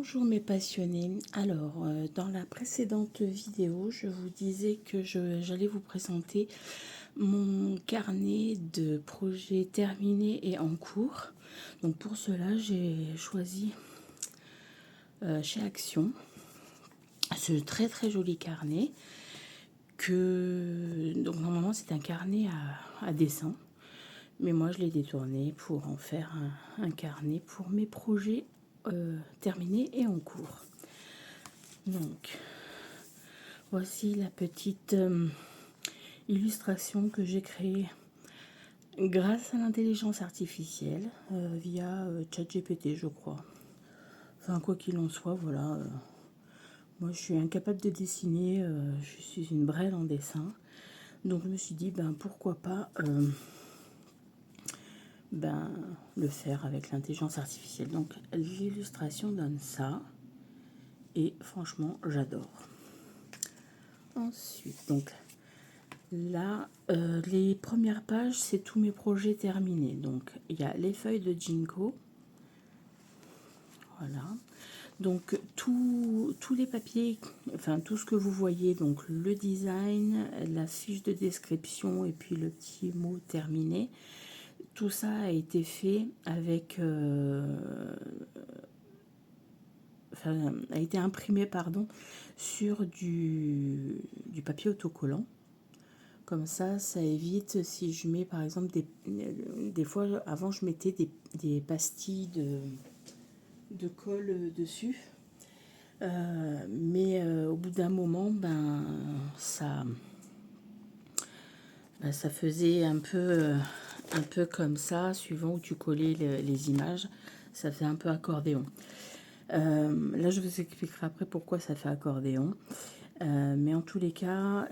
Bonjour mes passionnés. Alors, dans la précédente vidéo, je vous disais que j'allais vous présenter mon carnet de projets terminés et en cours. Donc pour cela, j'ai choisi chez Action ce très très joli carnet donc normalement c'est un carnet à dessin. Mais moi, je l'ai détourné pour en faire un carnet pour mes projets terminés et en cours. Donc, voici la petite illustration que j'ai créée grâce à l'intelligence artificielle via ChatGPT, je crois. Enfin, quoi qu'il en soit, voilà. Moi, je suis incapable de dessiner. Je suis une brêle en dessin. Donc, je me suis dit, pourquoi pas le faire avec l'intelligence artificielle. Donc l'illustration donne ça et franchement j'adore. Ensuite, donc là, les premières pages, c'est tous mes projets terminés. Donc il y a les feuilles de Ginkgo, voilà. Donc tous les papiers, enfin tout ce que vous voyez, donc le design, la fiche de description et puis le petit mot terminé, tout ça a été fait avec, a été imprimé sur du papier autocollant. Comme ça évite si je mets par exemple des fois avant je mettais des pastilles de colle dessus. Mais au bout d'un moment, ça faisait un peu comme ça, suivant où tu collais les images, ça fait un peu accordéon. Là, je vous expliquerai après pourquoi ça fait accordéon. Mais en tous les cas,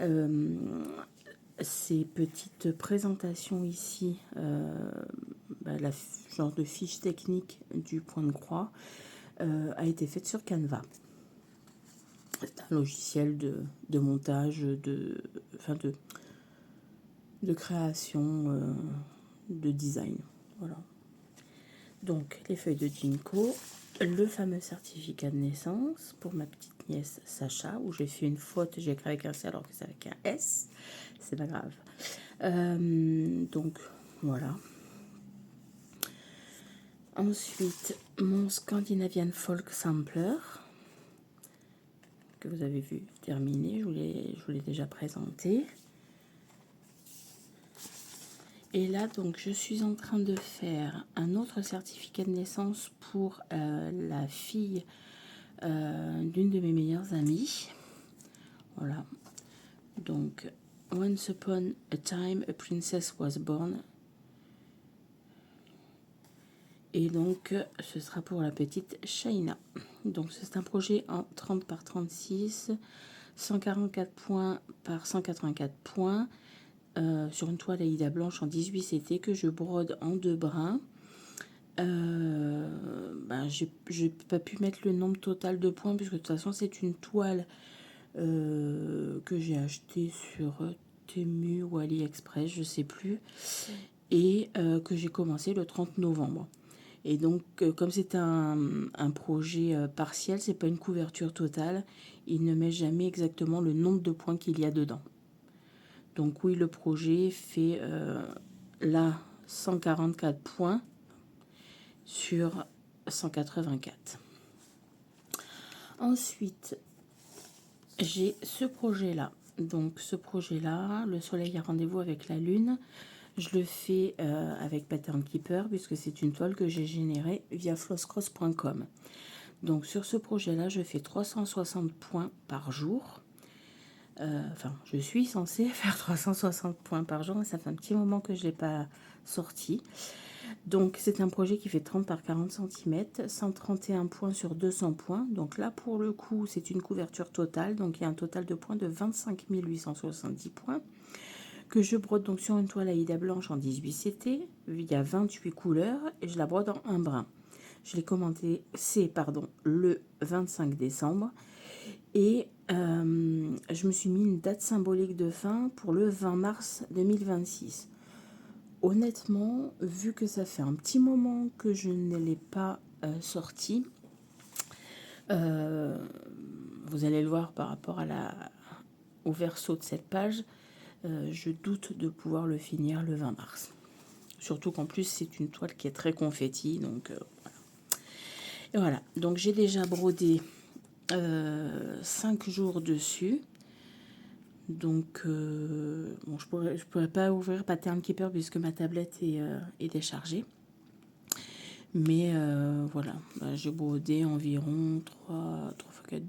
ces petites présentations ici, la genre de fiche technique du point de croix, a été faite sur Canva. C'est un logiciel de montage, de création, de design. Voilà. Donc, les feuilles de Ginkgo, le fameux certificat de naissance pour ma petite nièce Sacha, où j'ai fait une faute, j'ai écrit avec un C alors que c'est avec un S. C'est pas grave. Donc, voilà. Ensuite, mon Scandinavian Folk Sampler, que vous avez vu terminé, je vous l'ai déjà présenté. Et là, donc, je suis en train de faire un autre certificat de naissance pour la fille d'une de mes meilleures amies. Voilà. Donc, Once upon a time, a princess was born. Et donc, ce sera pour la petite Shaina. Donc, c'est un projet en 30 par 36, 144 points par 184 points, sur une toile Aïda blanche en 18 CT que je brode en 2 brins. J'ai pas pu mettre le nombre total de points puisque de toute façon c'est une toile que j'ai achetée sur Temu ou AliExpress, je sais plus, et que j'ai commencé le 30 novembre. Et donc, comme c'est un projet partiel, c'est pas une couverture totale, il ne met jamais exactement le nombre de points qu'il y a dedans. Donc oui, le projet fait là 144 points sur 184. Ensuite, j'ai ce projet-là. Donc ce projet-là, le soleil a rendez-vous avec la lune. Je le fais avec Pattern Keeper puisque c'est une toile que j'ai générée via flosscross.com. Donc sur ce projet-là, je fais 360 points par jour. Je suis censée faire 360 points par jour, mais ça fait un petit moment que je ne l'ai pas sorti. Donc c'est un projet qui fait 30 par 40 cm, 131 points sur 200 points. Donc là pour le coup c'est une couverture totale, donc il y a un total de points de 25 870 points que je brode donc sur une toile Aïda blanche en 18 CT. Il y a 28 couleurs et je la brode en un brin. Je l'ai commandé, le 25 décembre et je me suis mis une date symbolique de fin pour le 20 mars 2026. Honnêtement, vu que ça fait un petit moment que je ne l'ai pas sorti, Vous allez le voir par rapport au verso de cette page. Je doute de pouvoir le finir le 20 mars. Surtout qu'en plus, c'est une toile qui est très confetti. Donc, voilà. Et voilà. Donc, j'ai déjà brodé 5 jours dessus. Donc, bon, je pourrais pas ouvrir Pattern Keeper puisque ma tablette est déchargée. Mais voilà, j'ai brodé environ 3 x 4,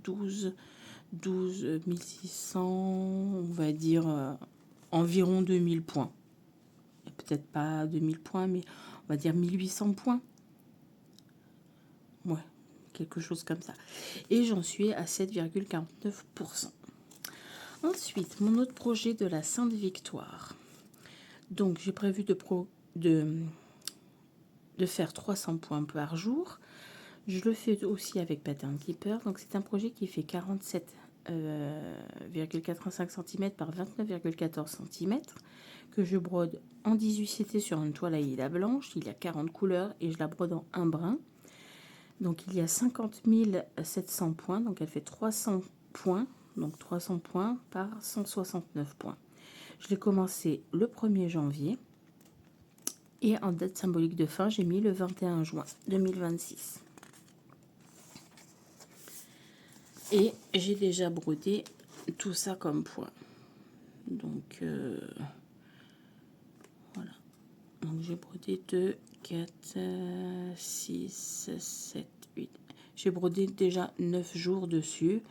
12 1600, on va dire environ 2000 points. Peut-être pas 2000 points, mais on va dire 1800 points. Ouais, quelque chose comme ça. Et j'en suis à 7,49%. Ensuite, mon autre projet de la Sainte-Victoire. Donc, j'ai prévu de faire 300 points par jour. Je le fais aussi avec Pattern Keeper. Donc, c'est un projet qui fait 47,85 cm par 29,14 cm que je brode en 18 CT sur une toile à Aïda blanche. Il y a 40 couleurs et je la brode en un brin. Donc, il y a 50 700 points. Donc, elle fait 300 points. Donc, 300 points par 169 points. Je l'ai commencé le 1er janvier. Et en date symbolique de fin, j'ai mis le 21 juin 2026. Et j'ai déjà brodé tout ça comme point. Donc, voilà. Donc, j'ai brodé 2, 4, 6, 7, 8. J'ai brodé déjà 9 jours dessus.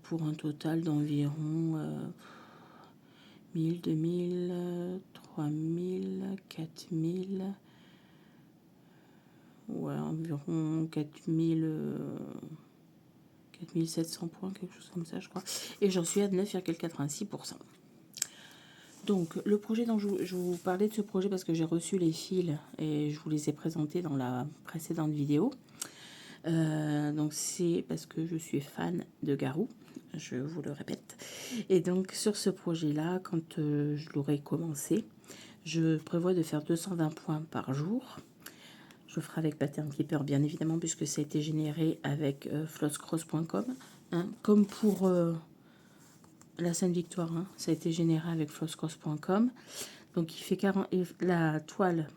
Pour un total d'environ 1000, 2000, 3000, 4000. Ouais, environ 4700 points, quelque chose comme ça, je crois. Et j'en suis à 9,86%. Donc, le projet dont je vous parlais de ce projet parce que j'ai reçu les fils et je vous les ai présentés dans la précédente vidéo. Donc, c'est parce que je suis fan de Garou, je vous le répète. Et donc, sur ce projet-là, quand je l'aurai commencé, je prévois de faire 220 points par jour. Je le ferai avec Pattern Keeper, bien évidemment, puisque ça a été généré avec flosscross.com. Hein, comme pour la Sainte-Victoire, hein, ça a été généré avec flosscross.com. Donc, il fait 40, la toile,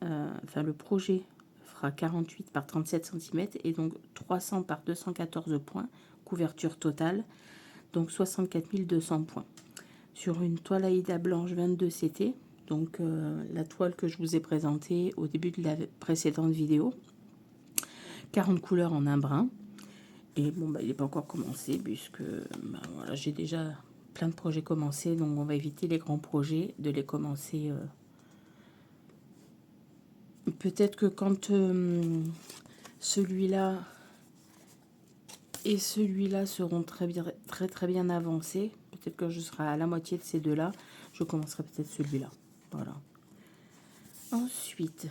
enfin le projet fera 48 par 37 cm et donc 300 par 214 points, couverture totale, donc 64 200 points. Sur une toile Aïda blanche 22 CT, donc la toile que je vous ai présentée au début de la précédente vidéo, 40 couleurs en un brin. Et bon, il n'est pas encore commencé puisque voilà, j'ai déjà plein de projets commencés, donc on va éviter les grands projets, de les commencer. Peut-être que quand celui-là et celui-là seront très bien avancés, peut-être que je serai à la moitié de ces deux-là, je commencerai peut-être celui-là. Voilà. Ensuite,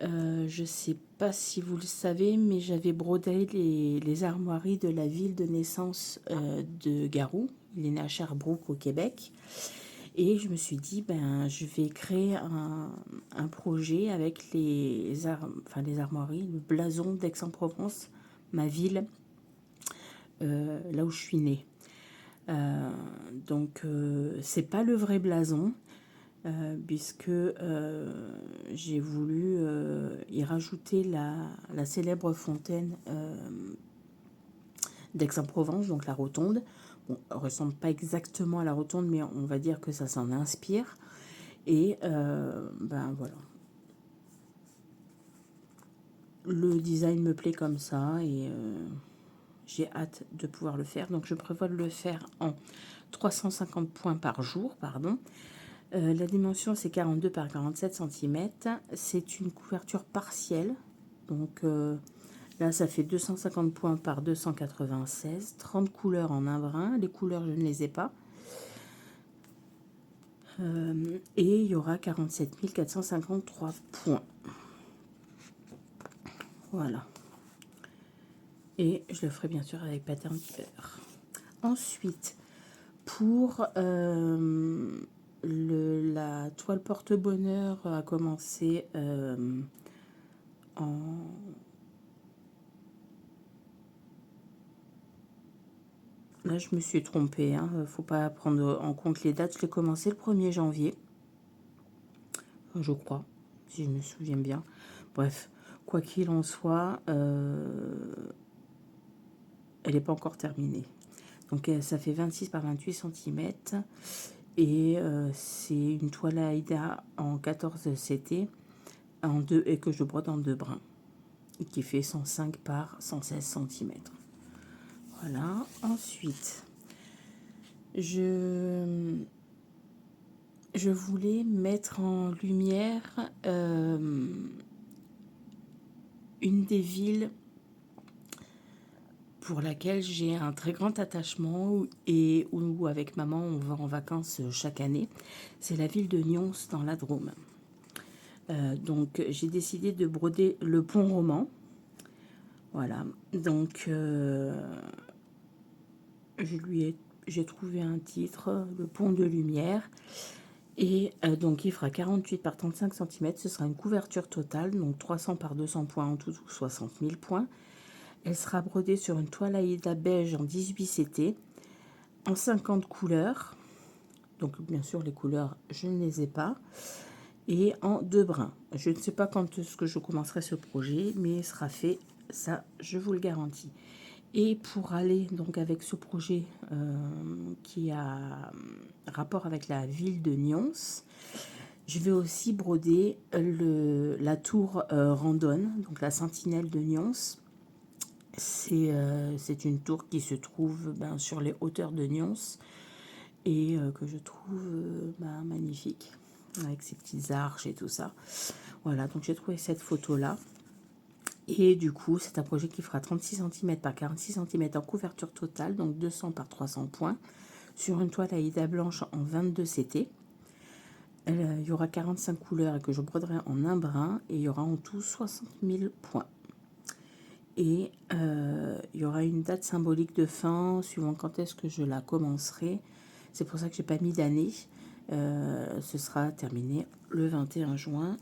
je ne sais pas si vous le savez, mais j'avais brodé les armoiries de la ville de naissance de Garou. Il est né à Sherbrooke au Québec. Et je me suis dit, je vais créer un projet avec les armoiries, le blason d'Aix-en-Provence, ma ville, là où je suis née. Donc, c'est pas le vrai blason, puisque j'ai voulu y rajouter la célèbre fontaine d'Aix-en-Provence, donc la rotonde. Bon, elle ne ressemble pas exactement à la rotonde, mais on va dire que ça s'en inspire. Et voilà. Le design me plaît comme ça et j'ai hâte de pouvoir le faire. Donc je prévois de le faire en 350 points par jour, pardon. La dimension c'est 42 par 47 cm. C'est une couverture partielle. Donc là ça fait 250 points par 296. 30 couleurs en un brin. Les couleurs je ne les ai pas. Et il y aura 47 453 points. Voilà. Et je le ferai bien sûr avec Pattern Keeper. Ensuite, pour la toile porte-bonheur a commencé Là, je me suis trompée. Hein. Faut pas prendre en compte les dates. Je l'ai commencé le 1er janvier. Je crois, si je me souviens bien. Bref, quoi qu'il en soit, elle n'est pas encore terminée. Donc, ça fait 26 par 28 cm. Et c'est une toile Aïda en 14 CT en 2, et que je brode en 2 brins. Qui fait 105 par 116 cm. Voilà. Ensuite, je voulais mettre en lumière une des villes pour laquelle j'ai un très grand attachement et où avec maman on va en vacances chaque année. C'est la ville de Nyons dans la Drôme. Donc j'ai décidé de broder le pont roman. Voilà. Donc j'ai trouvé un titre, le pont de lumière. Et donc il fera 48 par 35 cm. Ce sera une couverture totale, donc 300 par 200 points en tout, 60 000 points. Elle sera brodée sur une toile Aïda beige en 18 CT, en 50 couleurs. Donc bien sûr les couleurs, je ne les ai pas. Et en 2 brins. Je ne sais pas quand est-ce que je commencerai ce projet, mais il sera fait, ça je vous le garantis. Et pour aller donc avec ce projet qui a rapport avec la ville de Nyons, je vais aussi broder la tour Randonne, donc la sentinelle de Nyons. C'est une tour qui se trouve sur les hauteurs de Nyons et que je trouve magnifique, avec ses petites arches et tout ça. Voilà, donc j'ai trouvé cette photo-là. Et du coup, c'est un projet qui fera 36 cm par 46 cm en couverture totale, donc 200 par 300 points, sur une toile Aïda blanche en 22 CT. Il y aura 45 couleurs et que je broderai en un brin, et il y aura en tout 60 000 points. Et il y aura une date symbolique de fin, suivant quand est-ce que je la commencerai. C'est pour ça que j'ai pas mis d'année. Ce sera terminé le 21 juin.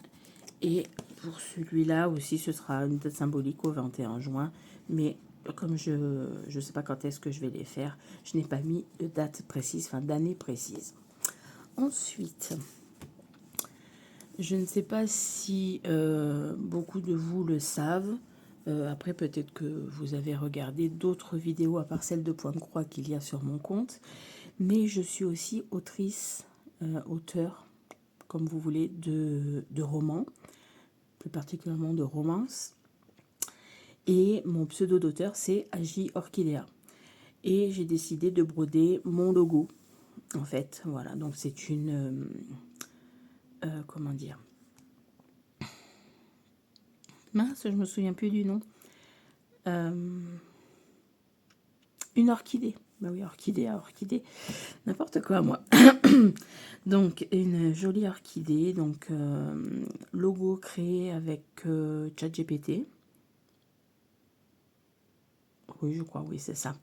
Et pour celui-là aussi, ce sera une date symbolique au 21 juin. Mais comme je ne sais pas quand est-ce que je vais les faire, je n'ai pas mis de date précise, enfin d'année précise. Ensuite, je ne sais pas si beaucoup de vous le savent. Après, peut-être que vous avez regardé d'autres vidéos à part celle de Pointe-Croix qu'il y a sur mon compte. Mais je suis aussi autrice, auteur, comme vous voulez, de romans, plus particulièrement de romances. Et mon pseudo d'auteur, c'est Agi Orchidea. Et j'ai décidé de broder mon logo, en fait. Voilà, donc c'est une... comment dire? Mince, je me souviens plus du nom. Une orchidée. Bah oui, orchidée. N'importe quoi, moi. Donc, une jolie orchidée. Donc, logo créé avec ChatGPT. Oui, je crois, oui, c'est ça.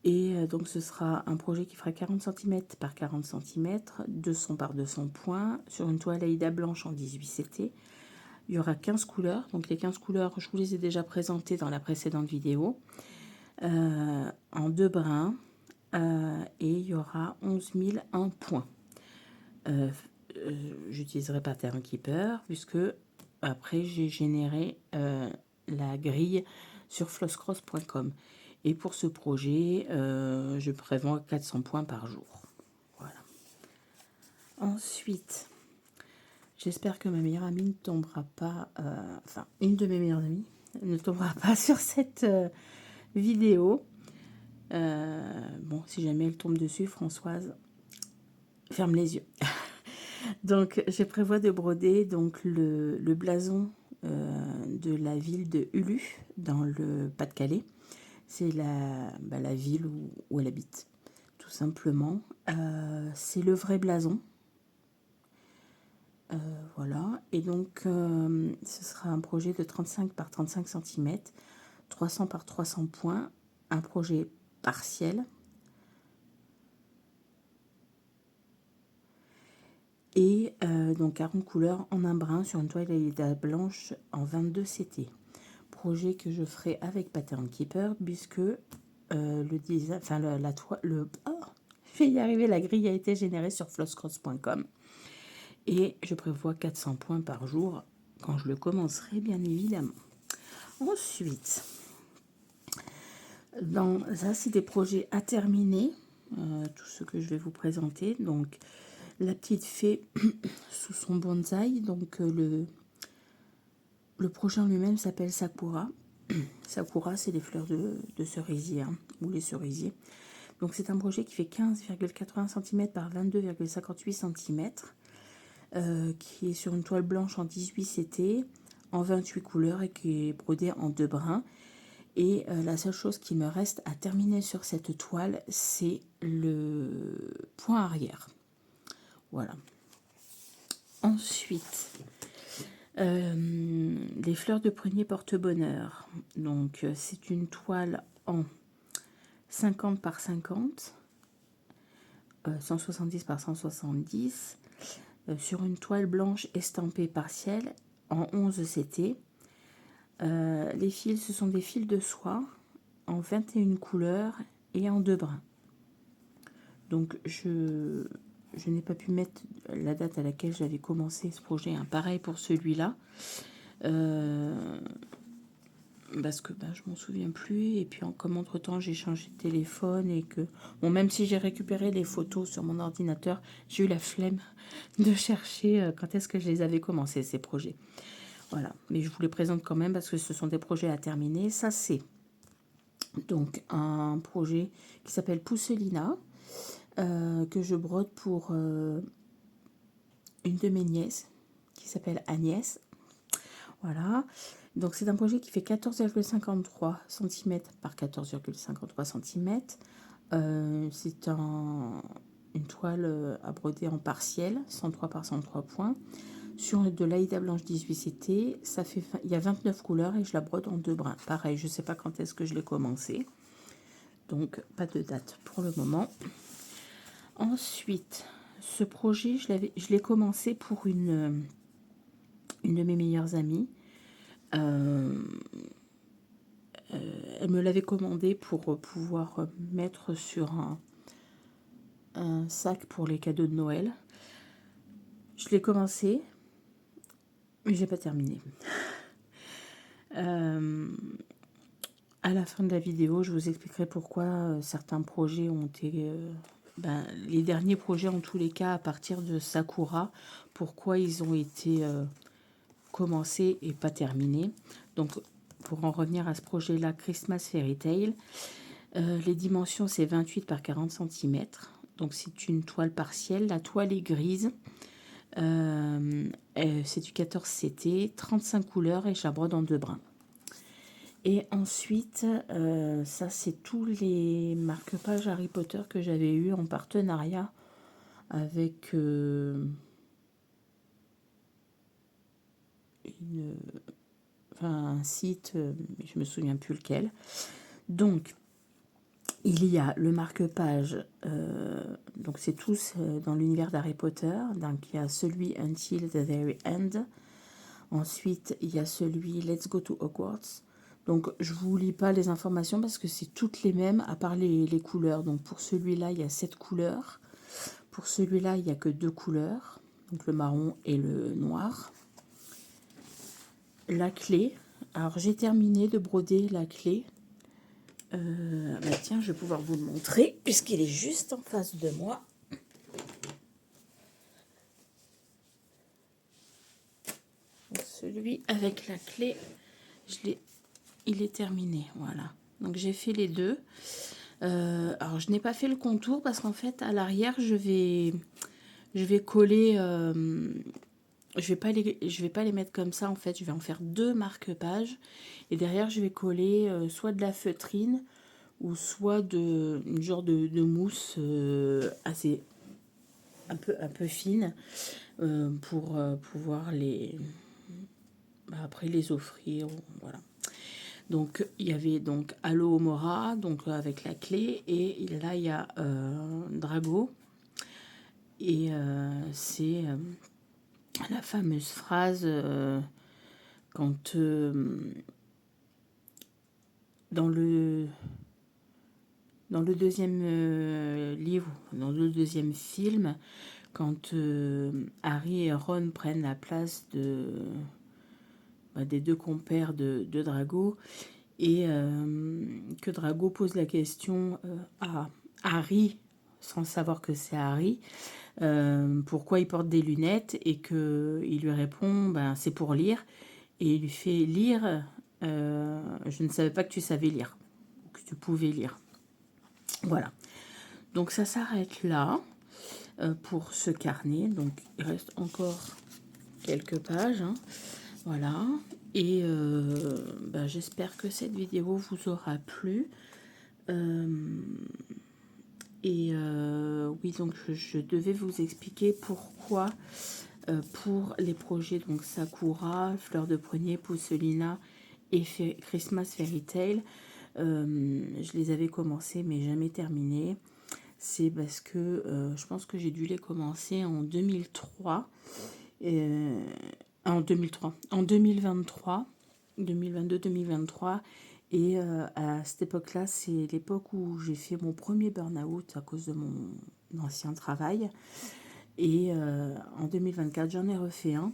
Et donc, ce sera un projet qui fera 40 cm par 40 cm, 200 par 200 points, sur une toile Aïda blanche en 18 CT. Il y aura 15 couleurs. Donc, les 15 couleurs, je vous les ai déjà présentées dans la précédente vidéo. En 2 brins. Et il y aura 11 001 points. J'utiliserai Pattern Keeper puisque après j'ai généré la grille sur flosscross.com. Et pour ce projet, je prévois 400 points par jour. Voilà. Ensuite, j'espère que ma meilleure amie ne tombera pas, enfin une de mes meilleures amies ne tombera pas sur cette vidéo. Bon, si jamais elle tombe dessus, Françoise, ferme les yeux. Donc, je prévois de broder donc le blason de la ville de Ulu, dans le Pas-de-Calais. C'est la ville où elle habite, tout simplement. C'est le vrai blason. Voilà. Et donc, ce sera un projet de 35 par 35 cm, 300 par 300 points, un projet partiel. Et donc 40 couleurs en un brin sur une toile Aïda blanche en 22 CT. Projet que je ferai avec Pattern Keeper puisque le design, enfin la toile, je vais y arriver, la grille a été générée sur flosscross.com et je prévois 400 points par jour quand je le commencerai, bien évidemment. Ensuite, ça c'est des projets à terminer, tout ce que je vais vous présenter. Donc la petite fée sous son bonsaï, donc le projet en lui-même s'appelle Sakura. Sakura, c'est les fleurs de cerisier, hein, ou les cerisiers. Donc c'est un projet qui fait 15,80 cm par 22,58 cm, qui est sur une toile blanche en 18 CT, en 28 couleurs et qui est brodé en 2 brins. Et la seule chose qui me reste à terminer sur cette toile, c'est le point arrière. Voilà. Ensuite, les fleurs de prunier porte-bonheur. Donc c'est une toile en 50 par 50, 170 par 170, sur une toile blanche estampée partielle en 11 CT. Les fils, ce sont des fils de soie en 21 couleurs et en 2 brins. Donc je n'ai pas pu mettre la date à laquelle j'avais commencé ce projet, hein. Pareil pour celui-là. Parce que je m'en souviens plus, et puis comme entre temps j'ai changé de téléphone et que bon, même si j'ai récupéré les photos sur mon ordinateur, j'ai eu la flemme de chercher quand est-ce que je les avais commencés, ces projets. Voilà, mais je vous les présente quand même parce que ce sont des projets à terminer. Ça c'est donc un projet qui s'appelle Pousselina, que je brode pour une de mes nièces qui s'appelle Agnès. Voilà, donc c'est un projet qui fait 14,53 cm par 14,53 cm. C'est une toile à broder en partiel, 103 par 103 points, sur de l'Aïda blanche 18 CT. Il y a 29 couleurs et je la brode en 2 brins. Pareil, je ne sais pas quand est-ce que je l'ai commencé, donc pas de date pour le moment. Ensuite, ce projet, je l'ai commencé pour une de mes meilleures amies. Elle me l'avait commandé pour pouvoir mettre sur un sac pour les cadeaux de Noël. Je l'ai commencé, mais j'ai pas terminé. À la fin de la vidéo, je vous expliquerai pourquoi certains projets ont été... les derniers projets, en tous les cas, à partir de Sakura, pourquoi ils ont été commencés et pas terminés. Donc, pour en revenir à ce projet-là, Christmas Fairy Tale, les dimensions, c'est 28 par 40 cm. Donc, c'est une toile partielle. La toile est grise. C'est du 14 CT, 35 couleurs et je la brode en 2 brins. Et ensuite, ça, c'est tous les marque-pages Harry Potter que j'avais eu en partenariat avec un site, mais je me souviens plus lequel. Donc, il y a le marque-page, donc c'est tous dans l'univers d'Harry Potter. Donc, il y a celui Until the Very End. Ensuite, il y a celui Let's Go to Hogwarts. Donc, je ne vous lis pas les informations parce que c'est toutes les mêmes, à part les couleurs. Donc, pour celui-là, il y a 7 couleurs. Pour celui-là, il n'y a que 2 couleurs. Donc, le marron et le noir. La clé. Alors, j'ai terminé de broder la clé. Tiens, je vais pouvoir vous le montrer puisqu'il est juste en face de moi. Donc, celui avec la clé, il est terminé. Voilà. Donc, j'ai fait les deux. Alors, je n'ai pas fait le contour parce qu'en fait, à l'arrière, je vais coller... je vais pas les mettre comme ça, en fait. Je vais en faire 2 marque-pages. Et derrière, je vais coller soit de la feutrine ou soit une genre de mousse assez un peu fine pour pouvoir après les offrir. Voilà. Donc, il y avait donc Aloe Mora, donc avec la clé, et là, il y a Drago. Et c'est la fameuse phrase quand dans le Dans le deuxième livre, dans le deuxième film, quand Harry et Ron prennent la place des deux compères de Drago, et que Drago pose la question à Harry, sans savoir que c'est Harry, pourquoi il porte des lunettes, et qu'il lui répond c'est pour lire, et il lui fait lire, je ne savais pas que tu savais lire, que tu pouvais lire. Voilà, donc ça s'arrête là pour ce carnet. Donc il reste encore quelques pages, hein. Voilà, et j'espère que cette vidéo vous aura plu. Oui, donc je devais vous expliquer pourquoi pour les projets donc Sakura, Fleur de Prunier, Pousselina et Christmas Fairy Tail, je les avais commencés mais jamais terminés. C'est parce que je pense que j'ai dû les commencer en 2003, en 2003, en 2023, 2022-2023. Et à cette époque-là, c'est l'époque où j'ai fait mon premier burn-out à cause de mon ancien travail. Et en 2024, j'en ai refait un,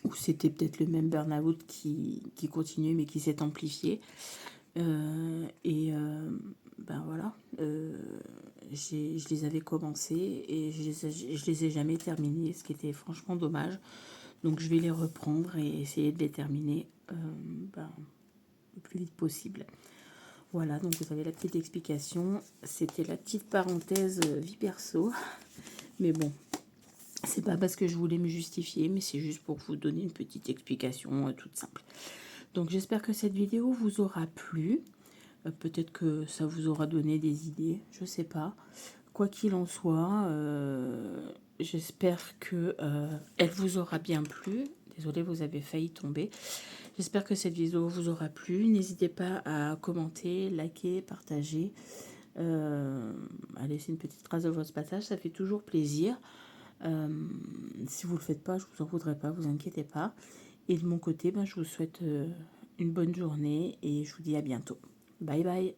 où c'était peut-être le même burn-out qui continuait, mais qui s'est amplifié. Voilà, je les avais commencés et je les ai jamais terminés, ce qui était franchement dommage. Donc je vais les reprendre et essayer de les terminer le plus vite possible. Voilà, donc vous avez la petite explication. C'était la petite parenthèse vie perso. Mais bon, c'est pas parce que je voulais me justifier, mais c'est juste pour vous donner une petite explication toute simple. Donc j'espère que cette vidéo vous aura plu. Peut-être que ça vous aura donné des idées, je sais pas. Quoi qu'il en soit, j'espère que elle vous aura bien plu. Désolée, vous avez failli tomber. J'espère que cette vidéo vous aura plu. N'hésitez pas à commenter, liker, partager, à laisser une petite trace de votre passage. Ça fait toujours plaisir. Si vous ne le faites pas, je vous en voudrais pas, vous inquiétez pas. Et de mon côté, je vous souhaite une bonne journée et je vous dis à bientôt. Bye bye.